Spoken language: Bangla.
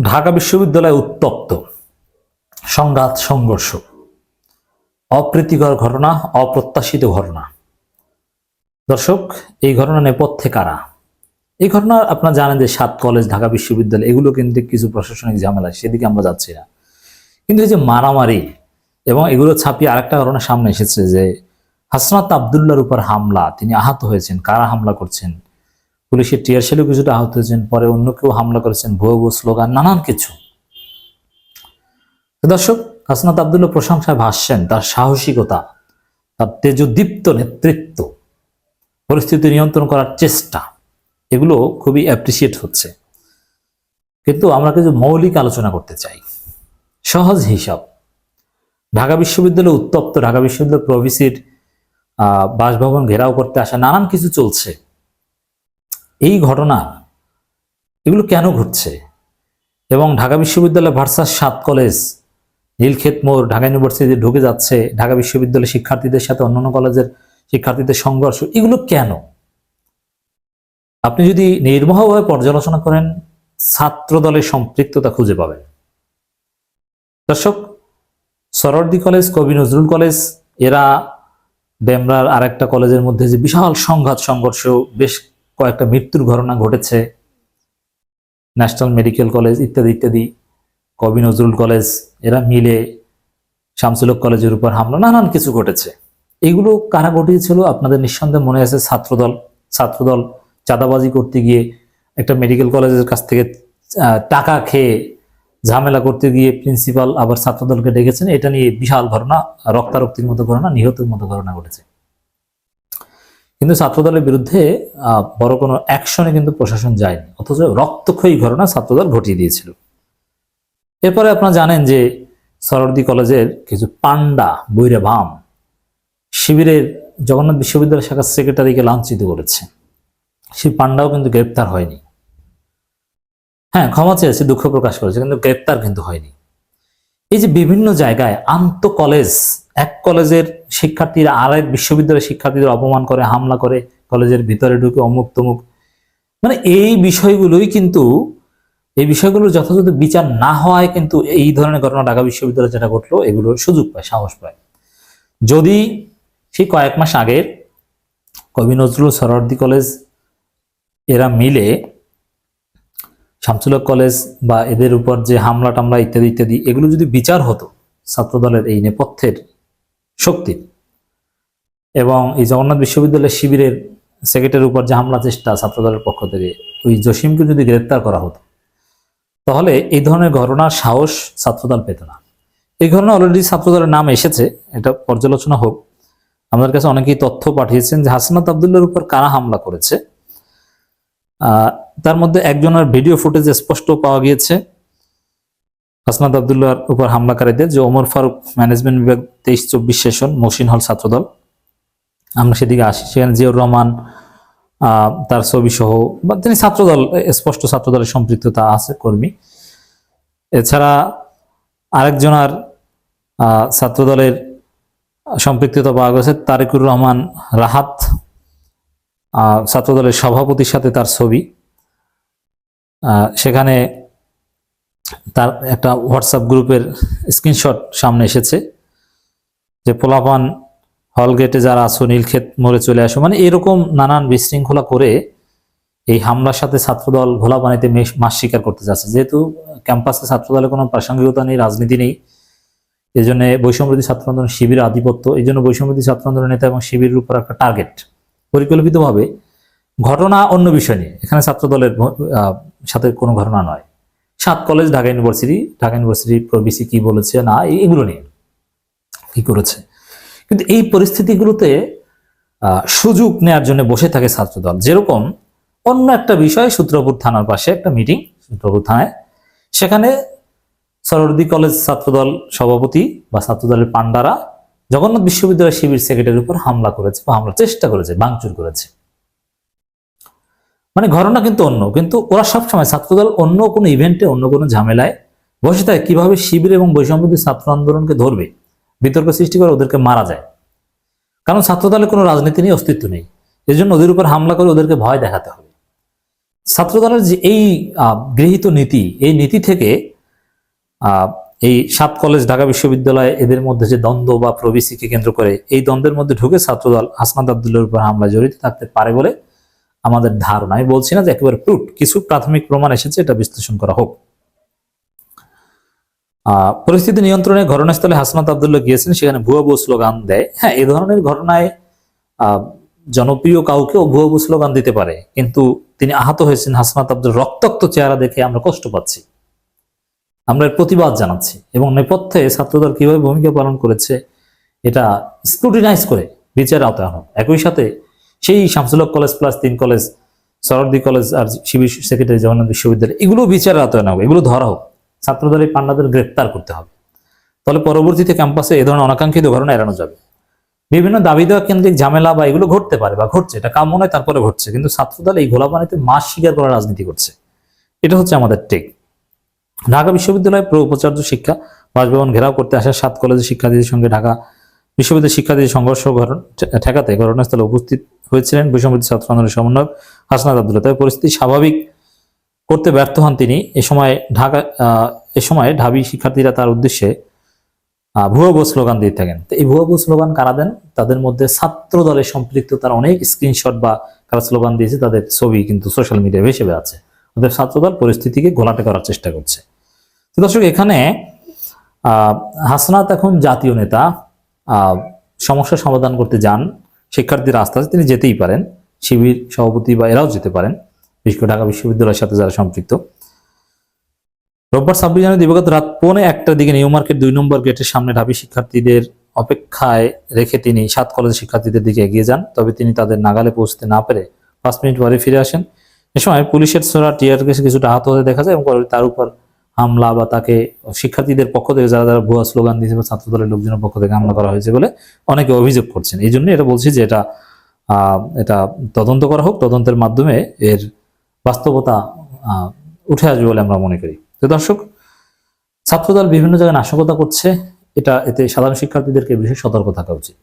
ঢাকা বিশ্ববিদ্যালয় উত্তপ্ত, সংঘাত সংঘর্ষ, অপ্রীতিকর ঘটনা, অপ্রত্যাশিত ঘটনা। দর্শক, এই ঘটনা নেপথ্যে কারা? এই ঘটনা আপনারা জানেন যে 7 কলেজ, ঢাকা বিশ্ববিদ্যালয়, এগুলো কিন্তু কিছু প্রশাসনিক ঝামেলা, সেদিকে আমরা যাচ্ছি না। কিন্তু এই যে মারামারি এবং এগুলো ছাপিয়ে আরেকটা ঘটনা সামনে এসেছে যে হাসনাত আবদুল্লাহর উপর হামলা, তিনি আহত হয়েছেন। কারা হামলা করছেন? পুলিশের টিয়ার শেলেও কিছুটা আহত হয়েছেন, পরে অন্য কেউ হামলা করেছেন, ভুয়ো ভুয়ো স্লোগান, নানান কিছু। দর্শক, হাসনাত আবদুল্লাহ প্রশংসায় ভাসছেন, তার সাহসিকতা, তার তেজোদীপ্ত নেতৃত্ব, পরিস্থিতি নিয়ন্ত্রণ করার চেষ্টা, এগুলো খুবই অ্যাপ্রিসিয়েট হচ্ছে। কিন্তু আমরা কিছু মৌলিক আলোচনা করতে চাই। সহজ হিসাব, ঢাকা বিশ্ববিদ্যালয় উত্তপ্ত, ঢাকা বিশ্ববিদ্যালয় প্রভিসির বাসভবন ঘেরাও করতে আসা, নানান কিছু চলছে। এই ঘটনা এগুলো কেন ঘটছে? এবং ঢাকা বিশ্ববিদ্যালয় ভার্সাস 7 কলেজ, নীলক্ষেত মোড়, ঢাকা ইউনিভার্সিটি ঢুকে যাচ্ছে, ঢাকা বিশ্ববিদ্যালয়ের শিক্ষার্থীদের সাথে অন্যান্য কলেজের শিক্ষার্থীদের সংঘর্ষ, এগুলো কেন? আপনি যদি নির্মোহভাবে পর্যালোচনা করেন, ছাত্র দলের সম্পৃক্ততা খুঁজে পাবেন। দর্শক, সরোয়ার্দী কলেজ, কবি নজরুল কলেজ, এরা ডেমরার আরেকটা কলেজের মধ্যে যে বিশাল সংঘাত সংঘর্ষ, বেশ কয়েকটা মৃত্যুর ঘটনা ঘটেছে, ন্যাশনাল মেডিকেল কলেজ ইত্যাদি ইত্যাদি, কবি নজরুল কলেজ, এরা মিলে শামসুল হক কলেজের উপর হামলা, নানান কিছু ঘটেছে। এগুলো কারা ঘটিয়েছিল? আপনাদের নিঃসন্দেহে মনে আছে, ছাত্রদল চাঁদাবাজি করতে গিয়ে একটা মেডিকেল কলেজের কাছ থেকে টাকা খেয়ে ঝামেলা করতে গিয়ে প্রিন্সিপাল আবার ছাত্রদলকে ডেকেছেন। এটা নিয়ে বিশাল ঘটনা, রক্তারক্তির মতো ঘটনা, নিহতের মতো ঘটনা ঘটেছে। কিন্তু ছাত্রদলের বিরুদ্ধে বড় কোনো অ্যাকশনে কিন্তু প্রশাসন যায়নি, অথচ রক্তক্ষয়ী ঘটনা ছাত্রদল ঘটিয়ে দিয়েছিল। এরপরে আপনারা জানেন যে সরোয়ার্দী কলেজের কিছু পান্ডা বৈরে ভাম শিবিরের জগন্নাথ বিশ্ববিদ্যালয় শাখার সেক্রেটারিকে লাঞ্ছিত করেছে। সেই পান্ডাও কিন্তু গ্রেপ্তার হয়নি। হ্যাঁ, ক্ষমা চেয়েছে, দুঃখ প্রকাশ করেছে, কিন্তু গ্রেপ্তার কিন্তু হয়নি। এই যে বিভিন্ন জায়গায় আন্ত কলেজ, এক কলেজের শিক্ষার্থীরা আরেক বিশ্ববিদ্যালয়ের শিক্ষার্থীদের অপমান করে, হামলা করে, কলেজের ভিতরে ঢুকে অমুক তমুক, মানে এই বিষয়গুলোর যথাযথ বিচার না হওয়ায় কিন্তু এই ধরনের ঘটনা ঢাকা বিশ্ববিদ্যালয়ে যেটা ঘটলো, এগুলোর সুযোগ পায়, সাহস পায়। যদি সেই কয়েক মাস আগের কবি নজরুল, সরোয়ার্দী কলেজ এরা মিলে শামসুল হক কলেজ বা এদের উপর যে হামলা টামলা ইত্যাদি ইত্যাদি, এগুলো যদি বিচার হতো ছাত্রদলের এই নেপথ্যের শক্তি, এবং এই জগন্নাথ বিশ্ববিদ্যালয়ের শিবিরের সেক্রেটারির উপর যে হামলা চেষ্টা ছাত্রদলের পক্ষ থেকে, ওই জসিমকে যদি গ্রেপ্তার করা হতো, তাহলে এই ধরনের ঘটনার সাহস ছাত্রদল পেত না। এই ঘটনা অলরেডি ছাত্রদলের নাম এসেছে, এটা পর্যালোচনা হোক। আমাদের কাছে অনেকেই তথ্য পাঠিয়েছেন যে হাসনাত আবদুল্লাহর উপর কারা হামলা করেছে। তার মধ্যে একজনের ভিডিও ফুটেজ স্পষ্ট পাওয়া গিয়েছে। হাসনাত আবদুল্লাহর উপর হামলাকারীদের যে ওমর ফারুক ম্যানেজমেন্ট বিভাগ 23-24 সেশন, মহসিন হল ছাত্রদল, আমরা সেদিকে আসি। সেখানে জিয়াউর রহমান তার ছবি সহ, বা তিনি ছাত্রদল, স্পষ্ট ছাত্রদলের সম্পৃক্ততা আছে কর্মী। এছাড়া আরেকজনের ছাত্রদলের সম্পৃক্ততা পাওয়া গেছে, তারেকুর রহমান রাহাত, ছাত্রদলের সভাপতির সাথে তার ছবি। সেখানে তার একটা হোয়াটসঅ্যাপ গ্রুপের স্ক্রিনশট সামনে এসেছে যে পোলাপান হলগেটে যারা আছো নীলক্ষেত মোড়ে চলে আসো, মানে এরকম নানান বিশৃঙ্খলা করে এই হামলার সাথে ছাত্রদল ঘোলা পানিতে মাছ শিকার করতে যাচ্ছে। যেহেতু ক্যাম্পাসে ছাত্রদলের কোনো প্রাসঙ্গিকতা নেই, রাজনীতি নেই, এই জন্য বৈষম্যবিরোধী ছাত্র আন্দোলন শিবির আধিপত্য, এই জন্য বৈষম্যবিরোধী ছাত্র আন্দোলন নেতা এবং শিবিরের উপর একটা টার্গেট পরিকল্পিতভাবে। ঘটনা অন্য বিষয় নিয়ে, এখানে ছাত্রদলের সাথে কোনো ঘটনা নয়। 7 কলেজ, ঢাকা ইউনিভার্সিটি প্রভিসি কি বলেছে না, এগুলো নিয়ে কি করেছে। কিন্তু এই পরিস্থিতিগুলোতে সুযোগ নেয়ার জন্য বসে থাকে ছাত্রদল। যেরকম অন্য একটা বিষয়, সূত্রপুর থানার পাশে একটা মিটিং, সূত্রপুর থানায়, সেখানে সরোয়ার্দী কলেজ ছাত্রদল সভাপতি বা ছাত্রদলের পান্ডারা জগন্নাথ বিশ্ববিদ্যালয় শিবির সেক্রেটারির উপর হামলা করেছে বা হামলার চেষ্টা করেছে, ভাঙচুর করেছে। মানে ঘটনা কিন্তু অন্য, কিন্তু ওরা সবসময় ছাত্রদল অন্য কোনো ইভেন্টে, অন্য কোনো ঝামেলায় বসে থাকে কিভাবে শিবির এবং বৈষম্যবিরোধী ছাত্র আন্দোলনকে ধরবে, বিতর্ক সৃষ্টি করে ওদেরকে মারা যায়। কারণ ছাত্রদলের কোনো রাজনীতি নেই, অস্তিত্ব নেই, এই জন্য ওদের উপর হামলা করে ওদেরকে ভয় দেখাতে হবে। ছাত্রদলের যে এই গৃহীত নীতি, এই নীতি থেকে আহ, এই 7 কলেজ, ঢাকা বিশ্ববিদ্যালয়, এদের মধ্যে যে দ্বন্দ্ব বা প্রভিসিকে কেন্দ্র করে এই দ্বন্দ্বের মধ্যে ঢুকে ছাত্রদল হাসনাত আব্দুল্লাহর উপর হামলা জড়িত থাকতে পারে বলে আমাদের ধারণা। আমি বলছি না যে একেবারে প্রুফ, কিছু প্রাথমিক প্রমাণ এসেছে, এটা বিশ্লেষণ করা হোক। পরিস্থিতি নিয়ন্ত্রণে ঘটনাস্থলে হাসনাত আব্দুল্লাহ গিয়েছেন, সেখানে ভুয়া ভুয়া স্লোগান দেয়। হ্যাঁ, এই ধরনের ঘটনায় জনপ্রিয় কাউকেও ভুয়া ভুয়া স্লোগান দিতে পারে, কিন্তু তিনি আহত হয়েছেন, হাসনাত আব্দুল রক্তাক্ত চেহারা দেখে আমরা কষ্ট পাচ্ছি, আমরা এর প্রতিবাদ জানাচ্ছি এবং নেপথ্যে ছাত্রদল কিভাবে ভূমিকা পালন করেছে এটা স্ক্রুটিনাইজ করে বিচারের আওতায় আনা হোক। একই সাথে সেই Shamsul Haque college plus 3 college, Suhrawardy college আর শিবির সেক্রেটারি জগন্নাথ বিশ্ববিদ্যালয়, এগুলো বিচারের আওতায় আনা হোক, এগুলো ধরা হোক। ছাত্রদল এই পান্ডাদের গ্রেপ্তার করতে হবে, তাহলে পরবর্তীতে ক্যাম্পাসে এ ধরনের অনাকাঙ্ক্ষিত ঘটনা এড়ানো যাবে। বিভিন্ন দাবি দেওয়া কেন্দ্রিক ঝামেলা বা এগুলো ঘটতে পারে বা ঘটছে, এটা কাম্য নয়, তারপরে ঘটছে, কিন্তু ছাত্রদল এই গোলাপানিতে মাস স্বীকার করার রাজনীতি করছে। এটা হচ্ছে আমাদের টেক। ঢাকা বিশ্ববিদ্যালয় প্রো উপাচার্য শিক্ষা বাসভবন ঘেরাও করতে আসা 7 কলেজের শিক্ষার্থীদের সঙ্গে ঢাকা বিশ্ববিদ্যালয়ের শিক্ষার্থীদের সংঘর্ষ ঠেকাতে ঘটনাস্থলে উপস্থিত হয়েছিলেন বৈষম্যবিরোধী ছাত্র আন্দোলনের সমন্বয়ক হাসনাত আব্দুল্লাহ। তবে পরিস্থিতি স্বাভাবিক করতে ব্যর্থ হন তিনি। এ সময় ঢাবি শিক্ষার্থীরা তার উদ্দেশ্যে ভুয়া ভুয়া স্লোগান দিয়ে থাকেন। তো এই ভুয়া ভুয়া স্লোগান কারা দেন? তাদের মধ্যে ছাত্র দলের সম্পৃক্ত তার অনেক স্ক্রিনশট বা কারা স্লোগান দিয়েছে তাদের ছবি কিন্তু সোশ্যাল মিডিয়ায় ভেসে বেড়াচ্ছে। ওদের ছাত্রদল পরিস্থিতিকে ঘোলাটে করার চেষ্টা করছে। তো দর্শক, এখানে হাসনাত এখন জাতীয় নেতা, সমস্যা সমাধান করতে যান, শিক্ষার্থীরা আস্তে আস্তে তিনি যেতেই পারেন, শিবির সভাপতি বা এরাও যেতে পারেন, বিশেষ করে ঢাকা বিশ্ববিদ্যালয়ের সাথে যারা সম্পৃক্ত। রোববার 26 জানুয়ারি দিবাগত রাত 1:45টার দিকে নিউ মার্কেট 2 নম্বর গেটের সামনে ঢাবি শিক্ষার্থীদের অপেক্ষায় রেখে তিনি 7 কলেজের শিক্ষার্থীদের দিকে এগিয়ে যান। তবে তিনি তাদের নাগালে পৌঁছতে না পেরে 5 মিনিট পরে ফিরে আসেন। এ সময় পুলিশের ছোড়া টিয়ার গ্যাসে কিছুটা আহত হতে দেখা যায় এবং তার উপর হামলা বা তাকে শিক্ষার্থীদের পক্ষ থেকে যারা যারা ভুয়া স্লোগান দিয়েছে বা ছাত্রদলের লোকজনের পক্ষ থেকে হামলা করা হয়েছে বলে অনেকে অভিযোগ করছেন। এই জন্য এটা বলছি যে এটা তদন্ত করা হোক, তদন্তের মাধ্যমে এর বাস্তবতা উঠে আসবে বলে আমরা মনে করি। তো দর্শক, ছাত্রদল বিভিন্ন জায়গায় নাশকতা করছে, এতে সাধারণ শিক্ষার্থীদেরকে বিশেষ সতর্ক থাকা উচিত।